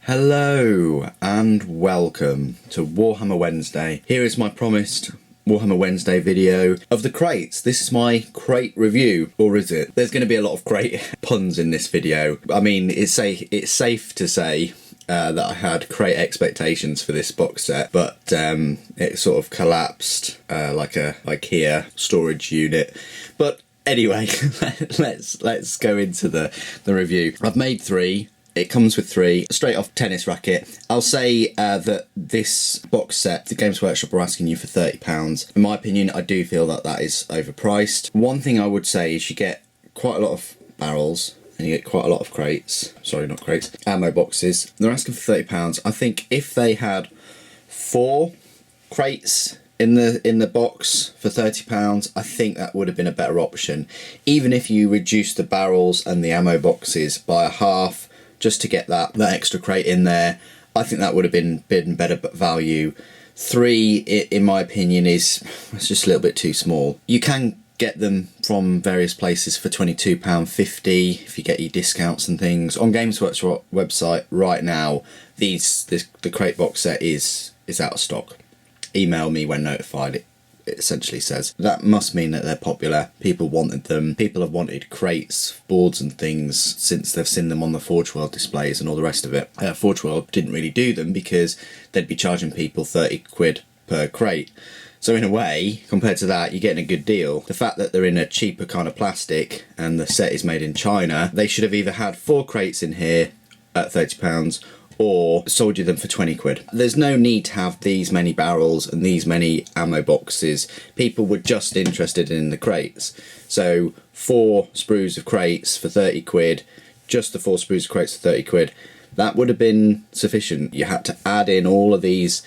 Hello and welcome to Warhammer Wednesday. Here is my promised Warhammer Wednesday video of the crates. This is my crate review, or is it? There's going to be a lot of crate puns in this video. I mean, it's safe to say that I had crate expectations for this box set, but it sort of collapsed like a IKEA storage unit. But anyway, let's go into the review. I've made 3. It comes with 3, straight off tennis racket. I'll say that this box set, the Games Workshop are asking you for £30. In my opinion, I do feel that that is overpriced. One thing I would say is you get quite a lot of barrels and you get quite a lot of crates. Sorry, not crates. Ammo boxes. They're asking for £30. I think if they had 4 crates in the box for £30, I think that would have been a better option. Even if you reduce the barrels and the ammo boxes by a half, just to get that extra crate in there, I think that would have been better value. 3, in my opinion, it's just a little bit too small. You can get them from various places for £22.50 if you get your discounts and things. On Games Workshop website right now, the crate box set is out of stock. Email me when notified. It essentially says that must mean that they're popular. People wanted them. People have wanted crates, boards and things since they've seen them on the Forge World displays and all the rest of it. Forge World didn't really do them because they'd be charging people 30 quid per crate. So in a way, compared to that, you're getting a good deal. The fact that they're in a cheaper kind of plastic and the set is made in China, they should have either had 4 crates in here at £30 or sold you them for 20 quid. There's no need to have these many barrels and these many ammo boxes. People were just interested in the crates. So 4 sprues of crates for 30 quid, just the 4 sprues of crates for 30 quid, that would have been sufficient. You had to add in all of these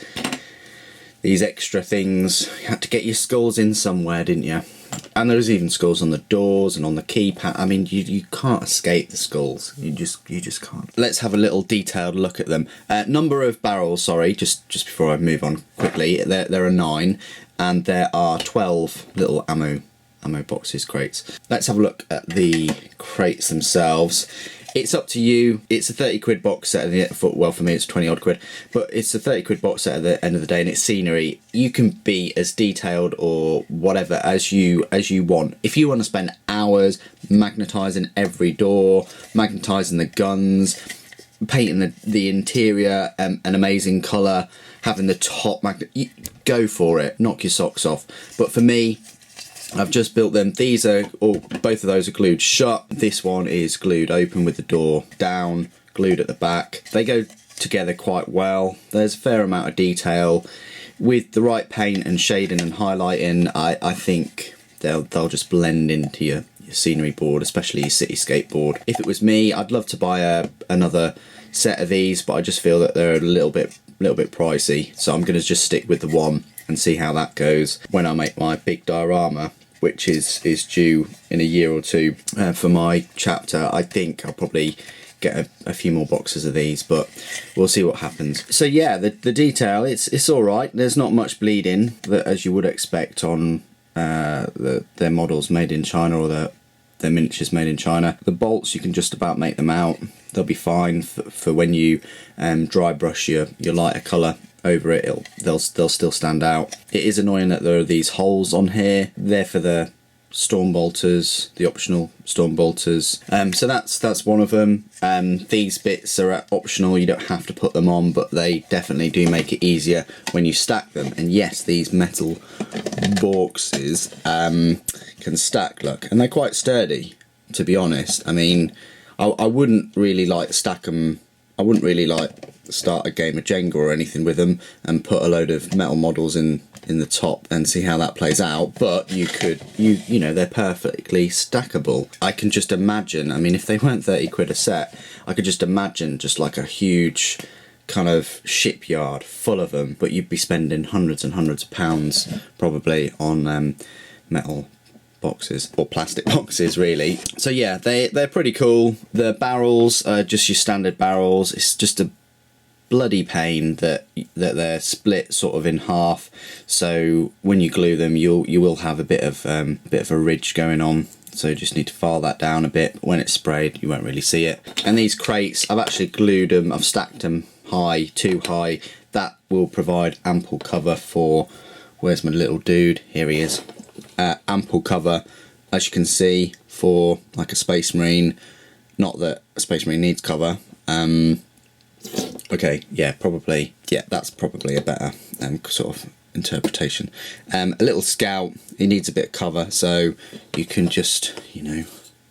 extra things. You had to get your skulls in somewhere, didn't you? And there's even skulls on the doors and on the keypad. I mean, you can't escape the skulls. You just can't. Let's have a little detailed look at them. Number of barrels, sorry, just before I move on quickly. There are 9, and there are 12 little ammo boxes, crates. Let's have a look at the crates themselves. It's up to you. It's a 30 quid box set. Well, for me it's 20 odd quid, but it's a 30 quid box set at the end of the day, and it's scenery. You can be as detailed or whatever as you want. If you want to spend hours magnetising every door, magnetising the guns, painting the interior an amazing colour, having the top magnet, go for it. Knock your socks off. But for me, I've just built them. These are, or both of those are glued shut. This one is glued open with the door down, glued at the back. They go together quite well. There's a fair amount of detail. With the right paint and shading and highlighting, I think they'll just blend into your scenery board, especially your cityscape board. If it was me, I'd love to buy another set of these, but I just feel that they're a little bit pricey. So I'm going to just stick with the one and see how that goes when I make my big diorama, which is due in a year or 2 for my chapter. I think I'll probably get a few more boxes of these, but we'll see what happens. So yeah, the detail, it's all right. There's not much bleeding, as you would expect on their models made in China, or their miniatures made in China. The bolts, you can just about make them out. They'll be fine for when you dry brush your lighter colour over it. They'll still stand out. It is annoying that there are these holes on here. They're for the storm bolters, the optional storm bolters. So that's one of them. These bits are optional. You don't have to put them on, but they definitely do make it easier when you stack them. And yes, these metal Bawkses can stack, look, and they're quite sturdy, to be honest. I mean, I wouldn't really like stack them. I wouldn't really like start a game of Jenga or anything with them and put a load of metal models in the top and see how that plays out, but you could, you know, they're perfectly stackable. I can just imagine, I mean, if they weren't 30 quid a set, I could just imagine just like a huge kind of shipyard full of them, but you'd be spending hundreds and hundreds of pounds probably on metal boxes, or plastic boxes really. So yeah, they're pretty cool. The barrels are just your standard barrels. It's just a bloody pain that they're split sort of in half, so when you glue them you will have a bit of a ridge going on. so you just need to file that down a bit. But when it's sprayed, you won't really see it. And these crates, I've actually glued them, I've stacked them high, too high. That will provide ample cover for, where's my little dude? Here he is. Ample cover, as you can see, for like a Space Marine. Not that a Space Marine needs cover. Okay, yeah, probably. Yeah, that's probably a better sort of interpretation. A little Scout, he needs a bit of cover, so you can just, you know,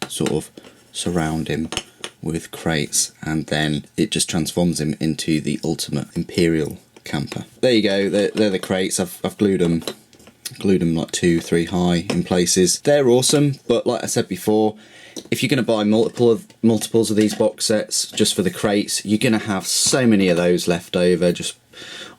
sort of surround him with crates, and then it just transforms him into the ultimate Imperial camper. There you go, they're the crates. I've glued them like 2-3 high in places. They're awesome, but like I said before, if you're going to buy multiples of these box sets just for the crates, you're going to have so many of those left over just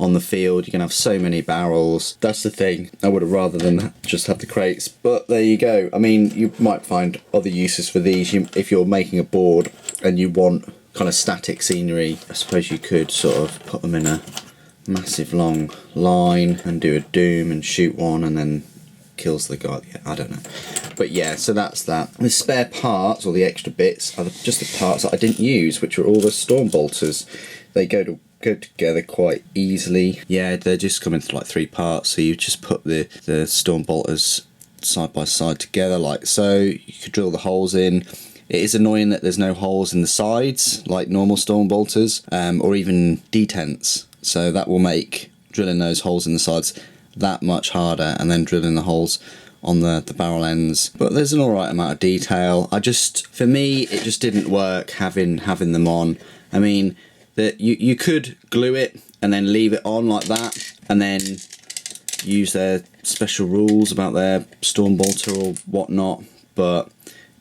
on the field. You're going to have so many barrels. That's the thing. I would have rather than just have the crates, but there you go. I mean, you might find other uses for these. If you're making a board and you want kind of static scenery, I suppose you could sort of put them in a massive long line and do a doom and shoot one and then kills the guy. Yeah, I don't know. But yeah, so that's that. The spare parts, or the extra bits, are just the parts that I didn't use, which are all the storm bolters. They go together quite easily. Yeah, they're just coming to like 3 parts, so you just put the storm bolters side by side together like so. You could drill the holes in. It is annoying that there's no holes in the sides like normal storm bolters, or even detents, so that will make drilling those holes in the sides that much harder, and then drilling the holes on the barrel ends. But there's an alright amount of detail. For me, it just didn't work having them on. I mean, that you could glue it and then leave it on like that, and then use their special rules about their storm bolter or whatnot, but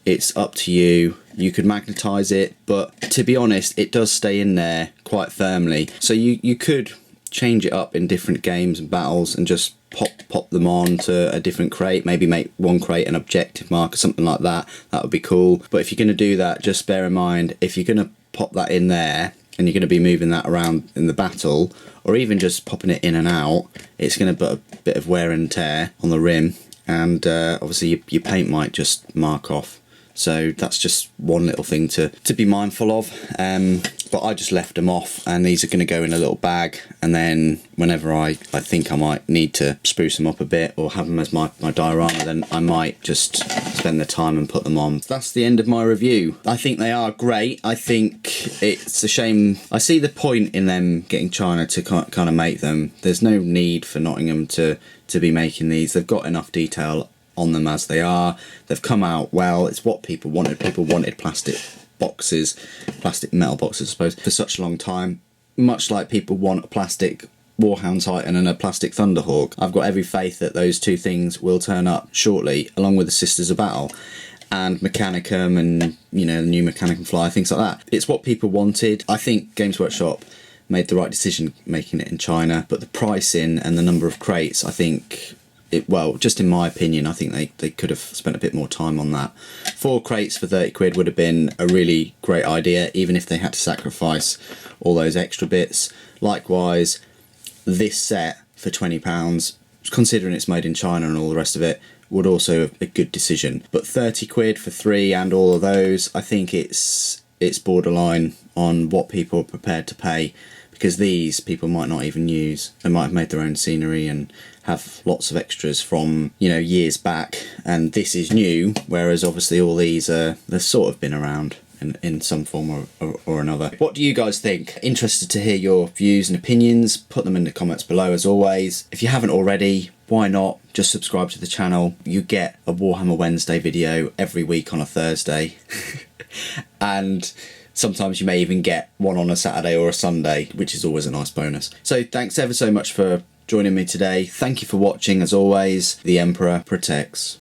it's up to you. You could magnetize it, but to be honest, it does stay in there quite firmly. So you could change it up in different games and battles and just pop them on to a different crate. Maybe make one crate an objective mark or something like that. That would be cool. But if you're going to do that, just bear in mind, if you're going to pop that in there and you're going to be moving that around in the battle, or even just popping it in and out, it's going to put a bit of wear and tear on the rim, and obviously your paint might just mark off. So that's just one little thing to be mindful of. But I just left them off, and these are going to go in a little bag, and then whenever I think I might need to spruce them up a bit or have them as my diorama, then I might just spend the time and put them on. That's the end of my review. I think they are great. I think it's a shame. I see the point in them getting China to kind of make them. There's no need for Nottingham to be making these. They've got enough detail on them as they are. They've come out well. It's what people wanted. People wanted plastic metal boxes, I suppose, for such a long time. Much like people want a plastic Warhound Titan and a plastic Thunderhawk. I've got every faith that those two things will turn up shortly, along with the Sisters of Battle and Mechanicum, and you know, the new Mechanicum Fly, things like that. It's what people wanted. I think Games Workshop made the right decision making it in China, but the pricing and the number of crates, I think well, just in my opinion, I think they could have spent a bit more time on that. 4 crates for 30 quid would have been a really great idea, even if they had to sacrifice all those extra bits. Likewise, this set for £20, considering it's made in China and all the rest of it, would also have a good decision. But 30 quid for 3 and all of those, I think it's borderline on what people are prepared to pay, because these people might not even use. They might have made their own scenery and have lots of extras from, you know, years back, and this is new, whereas obviously all these they've sort of been around in some form or another. What do you guys think? Interested to hear your views and opinions. Put them in the comments below as always. If you haven't already, why not just subscribe to the channel? You get a Warhammer Wednesday video every week on a Thursday and sometimes you may even get one on a Saturday or a Sunday, which is always a nice bonus. So thanks ever so much for joining me today. Thank you for watching. As always, the Emperor protects.